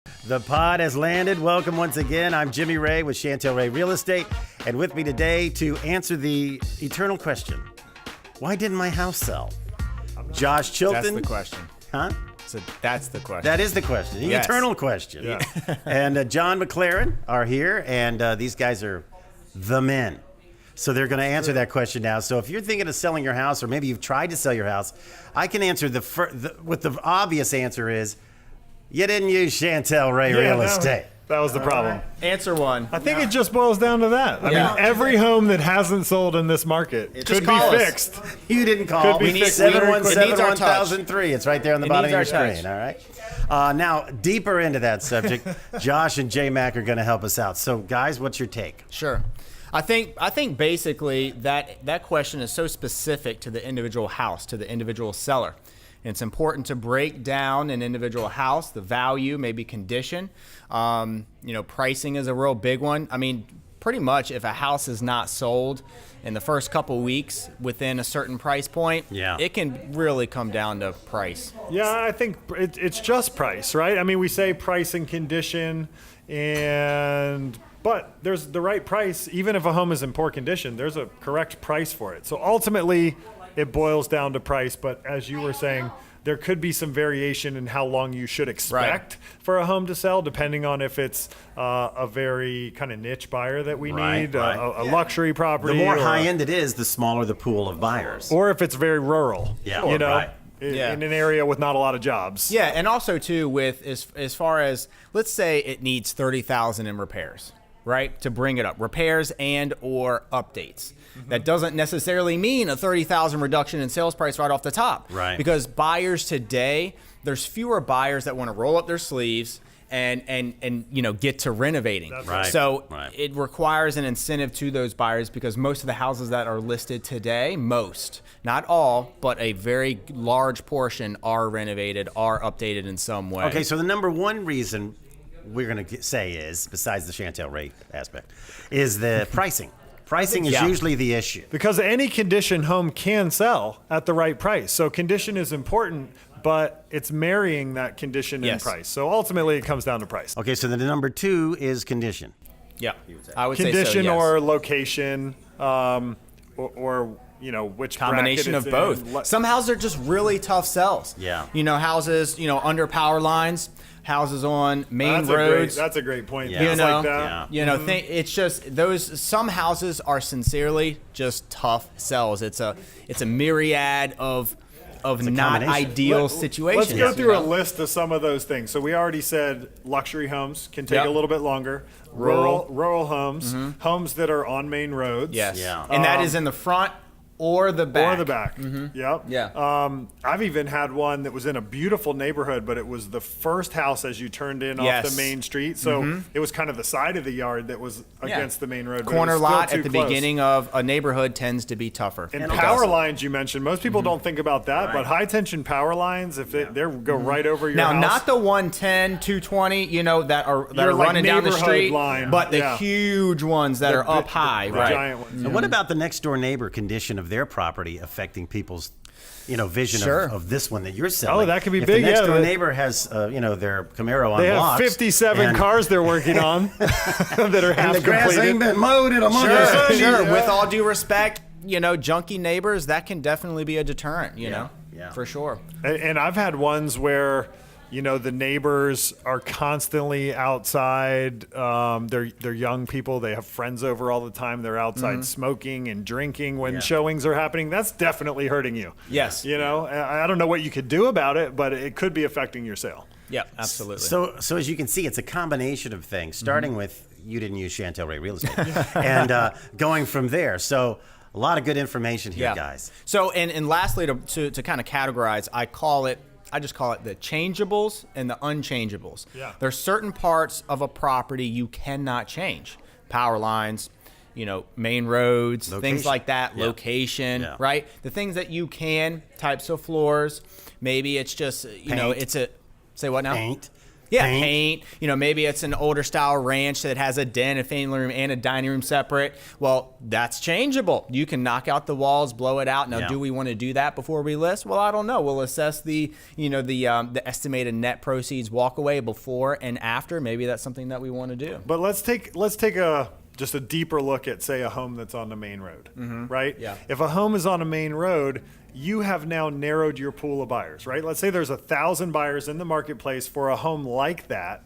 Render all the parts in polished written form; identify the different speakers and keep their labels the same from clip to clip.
Speaker 1: The pod has landed. Welcome once again. I'm Jimmy Ray with Chantel Ray Real Estate. And with me today to answer the eternal question, why didn't my house sell? Josh Chilton.
Speaker 2: That's the question.
Speaker 1: Huh?
Speaker 2: So that's the question.
Speaker 1: That is the question. The
Speaker 2: Yes.
Speaker 1: eternal question.
Speaker 2: Yeah.
Speaker 1: And John McLaren are here. And these guys are the men. So they're going to answer that question now. So if you're thinking of selling your house, or maybe you've tried to sell your house, I can answer what the obvious answer is. You didn't use Chantel Ray Real Estate.
Speaker 3: That was the problem.
Speaker 2: Answer one.
Speaker 3: I think it just boils down to that. I mean, every home that hasn't sold in this market could be
Speaker 2: call us.
Speaker 3: fixed.
Speaker 1: You didn't call.
Speaker 3: Could be
Speaker 1: We need
Speaker 3: fixed very quickly.
Speaker 1: 717-1003. It's right there on the bottom of your
Speaker 2: needs our
Speaker 1: screen. All right. Now, deeper into that subject, Josh and J Mac are going to help us out. So, guys, what's your take?
Speaker 2: Sure. I think basically that question is so specific to the individual house, to the individual seller. And it's important to break down an individual house, the value, maybe condition. Pricing is a real big one. I mean, pretty much if a house is not sold in the first couple weeks within a certain price point, it can really come down to price.
Speaker 3: Yeah, I think it's just price, right? I mean, we say price and condition, but there's the right price. Even if a home is in poor condition, there's a correct price for it. So ultimately, it boils down to price, but as you were saying, there could be some variation in how long you should expect for a home to sell, depending on if it's a very kind of niche buyer that we need, a luxury property.
Speaker 1: The more high-end it is, the smaller the pool of buyers.
Speaker 3: Or if it's very rural,
Speaker 1: in
Speaker 3: an area with not a lot of jobs.
Speaker 2: Yeah, and also, too, with as far as, let's say it needs $30,000 in repairs, right, to bring it up. Repairs and or updates. That doesn't necessarily mean a $30,000 reduction in sales price right off the top.
Speaker 1: Right.
Speaker 2: Because buyers today, there's fewer buyers that want to roll up their sleeves and get to renovating.
Speaker 1: Right.
Speaker 2: So it requires an incentive to those buyers because most of the houses that are listed today, not all, but a very large portion are renovated, are updated in some way.
Speaker 1: Okay, so the number one reason we're going to say is, besides the Chantel Ray aspect, is the pricing. Pricing is usually the issue.
Speaker 3: Because any condition home can sell at the right price. So condition is important, but it's marrying that condition and price. So ultimately it comes down to price.
Speaker 1: Okay, so the number two is condition.
Speaker 2: Yeah, I would say so,
Speaker 3: condition
Speaker 2: yes.
Speaker 3: or location, or which
Speaker 2: combination of both. Some houses are just really tough sells.
Speaker 1: Yeah.
Speaker 2: Houses, under power lines, houses on main roads.
Speaker 3: That's a great point.
Speaker 1: Yeah.
Speaker 2: It's just some houses are sincerely just tough sells. It's a myriad of not ideal situations.
Speaker 3: Let's go through a list of some of those things. So we already said luxury homes can take a little bit longer. Rural homes, homes that are on main roads.
Speaker 2: Yes. Yeah. And that is in the front or the back.
Speaker 3: Yep.
Speaker 2: Yeah.
Speaker 3: I've even had one that was in a beautiful neighborhood, but it was the first house as you turned in off the main street. So it was kind of the side of the yard that was against the main road.
Speaker 2: Corner lot at the beginning of a neighborhood tends to be tougher.
Speaker 3: And power lines you mentioned, most people don't think about that, but high tension power lines, if they go right over your house.
Speaker 2: Now, not the 110, 220, that are running down the street, but the huge ones that are up high, right?
Speaker 3: Giant ones.
Speaker 1: And what about the next door neighbor condition of their property affecting people's vision of this one that you're selling?
Speaker 3: Oh, that could be
Speaker 1: if
Speaker 3: big.
Speaker 1: The next door neighbor has their Camaro on
Speaker 3: They have
Speaker 1: blocks
Speaker 3: 57 cars they're working on that are half
Speaker 1: and the grass
Speaker 3: completed.
Speaker 1: ain't been mowed in a month.
Speaker 2: Sure. With all due respect, junky neighbors, that can definitely be a deterrent, for sure.
Speaker 3: And I've had ones where the neighbors are constantly outside. They're young people. They have friends over all the time. They're outside smoking and drinking when showings are happening. That's definitely hurting you.
Speaker 2: Yes.
Speaker 3: I don't know what you could do about it, but it could be affecting your sale.
Speaker 2: Yeah, absolutely.
Speaker 1: So as you can see, it's a combination of things, starting with you didn't use Chantel Ray Real Estate and going from there. So a lot of good information here, guys.
Speaker 2: So, and lastly, to kind of categorize, I just call it the changeables and the unchangeables.
Speaker 3: Yeah.
Speaker 2: There's certain parts of a property you cannot change. Power lines, main roads, things like that, location, right? The things that you can, types of floors, maybe it's just,
Speaker 1: Paint.
Speaker 2: say what now?
Speaker 1: Paint.
Speaker 2: Yeah, paint. You know, maybe it's an older style ranch that has a den, a family room, and a dining room separate. Well, that's changeable. You can knock out the walls, blow it out. Now, do we want to do that before we list? Well, I don't know. We'll assess the estimated net proceeds walk away before and after. Maybe that's something that we want to do.
Speaker 3: But let's take just a deeper look at, say, a home that's on the main road, right?
Speaker 2: Yeah.
Speaker 3: If a home is on a main road, you have now narrowed your pool of buyers, right? Let's say there's 1,000 buyers in the marketplace for a home like that,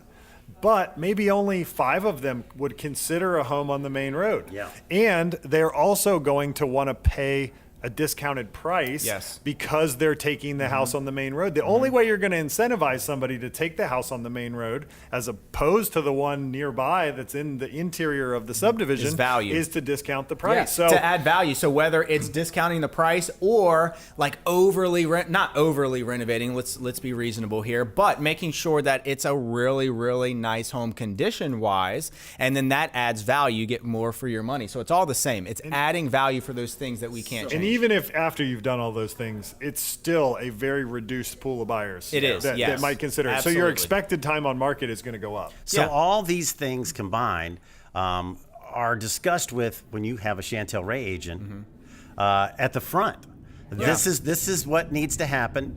Speaker 3: but maybe only 5 of them would consider a home on the main road.
Speaker 1: Yeah.
Speaker 3: And they're also going to want to pay a discounted price because they're taking the house on the main road. The only way you're going to incentivize somebody to take the house on the main road as opposed to the one nearby that's in the interior of the subdivision is to discount the price.
Speaker 2: So to add value. So whether it's discounting the price or like not overly renovating, let's be reasonable here, but making sure that it's a really, really nice home condition wise, and then that adds value, you get more for your money. So it's all the same. It's adding value for those things that we can't change.
Speaker 3: Even if after you've done all those things, it's still a very reduced pool of buyers that might consider it.
Speaker 2: Absolutely.
Speaker 3: So your expected time on market is going to go up.
Speaker 1: So all these things combined are discussed with when you have a Chantel Ray agent at the front. Yeah. This is what needs to happen.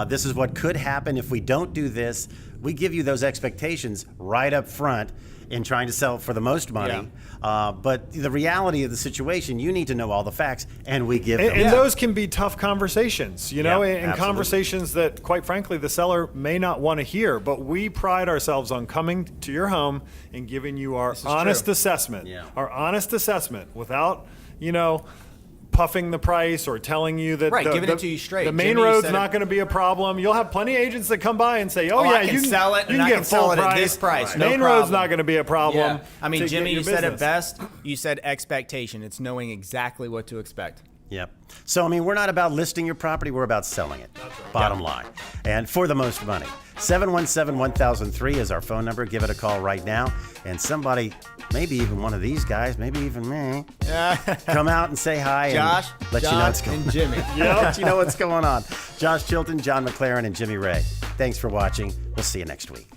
Speaker 1: This is what could happen if we don't do this. We give you those expectations right up front in trying to sell for the most money. But the reality of the situation, you need to know all the facts, and we give them.
Speaker 3: And those can be tough conversations, and
Speaker 1: absolutely.
Speaker 3: conversations that, quite frankly, the seller may not want to hear. But we pride ourselves on coming to your home and giving you our honest assessment. Our honest assessment without, puffing the price or telling you that
Speaker 2: giving it to you straight.
Speaker 3: The main road's not going to be a problem. You'll have plenty of agents that come by and say,
Speaker 2: I can sell it, and I can sell it at this price. No
Speaker 3: main
Speaker 2: problem.
Speaker 3: road's not going to be a problem.
Speaker 2: Yeah. I mean, Jimmy, you said it best. You said expectation. It's knowing exactly what to expect.
Speaker 1: Yep. So, I mean, we're not about listing your property. We're about selling it. Bottom line. And for the most money. 717-1003 is our phone number. Give it a call right now. And somebody, maybe even one of these guys, maybe even me, come out and say hi.
Speaker 2: Josh,
Speaker 1: and let you know what's going on.
Speaker 2: And Jimmy.
Speaker 1: Let you know what's going on. Josh Chilton, John McLaren, and Jimmy Ray. Thanks for watching. We'll see you next week.